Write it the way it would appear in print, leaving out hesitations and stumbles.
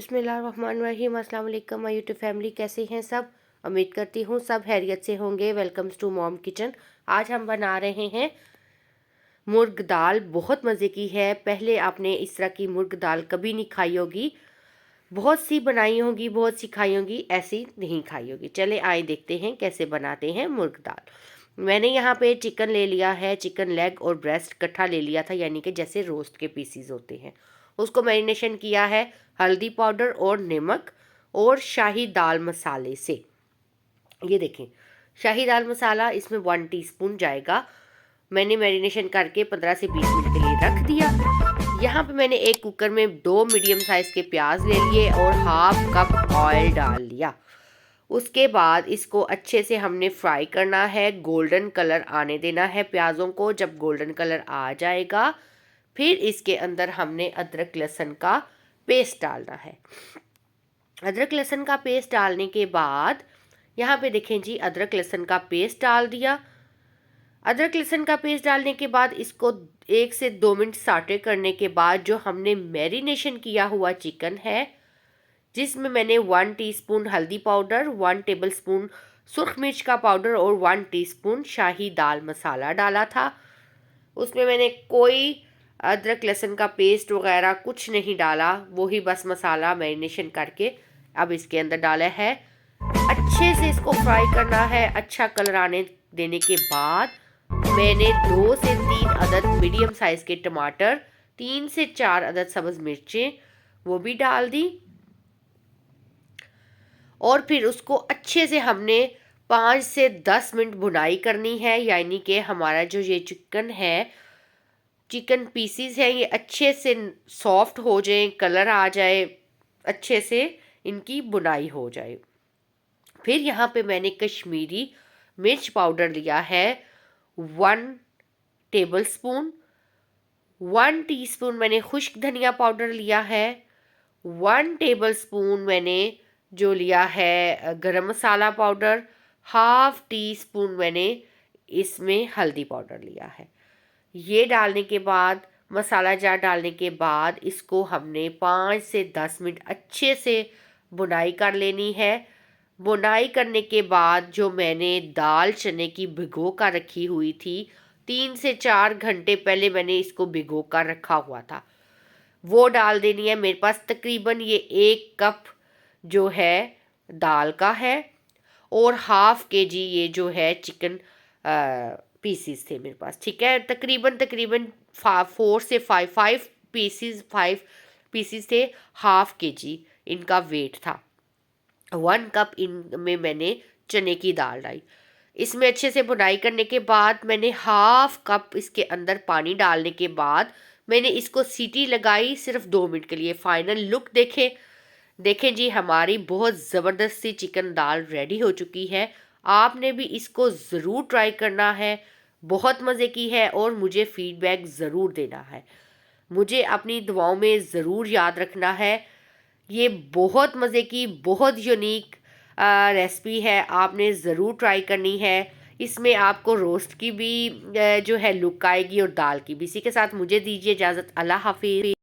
बिस्मिल्लाहिर्रहमानिर्रहीम। अस्सलाम वालेकुम माय यूट्यूब फैमिली, कैसे हैं सब। उम्मीद करती हूँ सब खैरियत से होंगे। Welcomes to mom kitchen. आज हम बना रहे हैं मुर्ग दाल। बहुत मज़े की है। पहले आपने इस तरह की मुर्ग दाल कभी नहीं खाई होगी। बहुत सी बनाई होगी, बहुत सी खाई होगी, ऐसी नहीं खाई होगी। चले आए देखते हैं कैसे बनाते हैं मुर्ग दाल। मैंने यहाँ पे चिकन ले लिया है। चिकन लेग और ब्रेस्ट इकट्ठा ले लिया था, यानी कि जैसे रोस्ट के पीसीज होते हैं। उसको मैरिनेशन किया है हल्दी पाउडर और नमक और शाही दाल मसाले से। ये देखें, शाही दाल मसाला इसमें 1 टीस्पून जाएगा। मैंने मैरिनेशन करके 15 से 20 मिनट के लिए रख दिया। यहाँ पे मैंने एक कुकर में 2 मीडियम साइज़ के प्याज ले लिए और हाफ कप ऑयल डाल लिया। उसके बाद इसको अच्छे से हमने फ्राई करना है, गोल्डन कलर आने देना है प्याज़ों को। जब गोल्डन कलर आ जाएगा फिर इसके अंदर हमने अदरक लहसुन का पेस्ट डालना है। अदरक लहसुन का पेस्ट डालने के बाद यहाँ पे देखें जी, अदरक लहसुन का पेस्ट डाल दिया। अदरक लहसुन का पेस्ट डालने के बाद इसको 1 से 2 मिनट साटे करने के बाद जो हमने मैरिनेशन किया हुआ चिकन है, जिसमें मैंने 1 टीस्पून हल्दी पाउडर, 1 टेबलस्पून सुर्ख मिर्च का पाउडर और 1 टीस्पून शाही दाल मसाला डाला था। उसमें मैंने कोई अदरक लहसुन का पेस्ट वगैरह कुछ नहीं डाला, वो ही बस मसाला मैरिनेशन करके अब इसके अंदर डाला है। अच्छे से इसको फ्राई करना है। अच्छा कलर आने देने के बाद मैंने 2 से 3 अदद मीडियम साइज़ के टमाटर, 3 से 4 अदद सब्ज़ मिर्चें वो भी डाल दी। और फिर उसको अच्छे से हमने 5 से 10 मिनट भुनाई करनी है, यानी कि हमारा जो ये चिकन है, चिकन पीसीज हैं, ये अच्छे से सॉफ्ट हो जाएं, कलर आ जाए, अच्छे से इनकी बुनाई हो जाए। फिर यहाँ पे मैंने कश्मीरी मिर्च पाउडर लिया है 1 टेबलस्पून। 1 टीस्पून मैंने खुश्क धनिया पाउडर लिया है। 1 टेबलस्पून मैंने जो लिया है गरम मसाला पाउडर। हाफ टी स्पून मैंने इसमें हल्दी पाउडर लिया है। ये डालने के बाद, मसाला जार डालने के बाद इसको हमने 5 से 10 मिनट अच्छे से बुनाई कर लेनी है। बुनाई करने के बाद जो मैंने दाल चने की भिगो कर रखी हुई थी, 3 से 4 घंटे पहले मैंने इसको भिगो कर रखा हुआ था, वो डाल देनी है। मेरे पास तकरीबन ये 1 कप जो है दाल का है और हाफ केजी ये जो है चिकन पीसीस थे मेरे पास। ठीक है, तकरीबन 4 से 5 पीसीस थे। हाफ केजी इनका वेट था। 1 कप इनमें मैंने चने की दाल डाली। इसमें अच्छे से भुनाई करने के बाद मैंने हाफ कप इसके अंदर पानी डालने के बाद मैंने इसको सीटी लगाई सिर्फ 2 मिनट के लिए। फाइनल लुक देखें जी, हमारी बहुत ज़बरदस्त सी चिकन दाल रेडी हो चुकी है। आपने भी इसको ज़रूर ट्राई करना है। बहुत मज़े की है और मुझे फ़ीडबैक ज़रूर देना है। मुझे अपनी दुआओं में ज़रूर याद रखना है। ये बहुत मज़े की, बहुत यूनिक रेसिपी है, आपने ज़रूर ट्राई करनी है। इसमें आपको रोस्ट की भी जो है लुक आएगी और दाल की भी। इसी के साथ मुझे दीजिए इजाज़त। अल्लाह हाफिज़।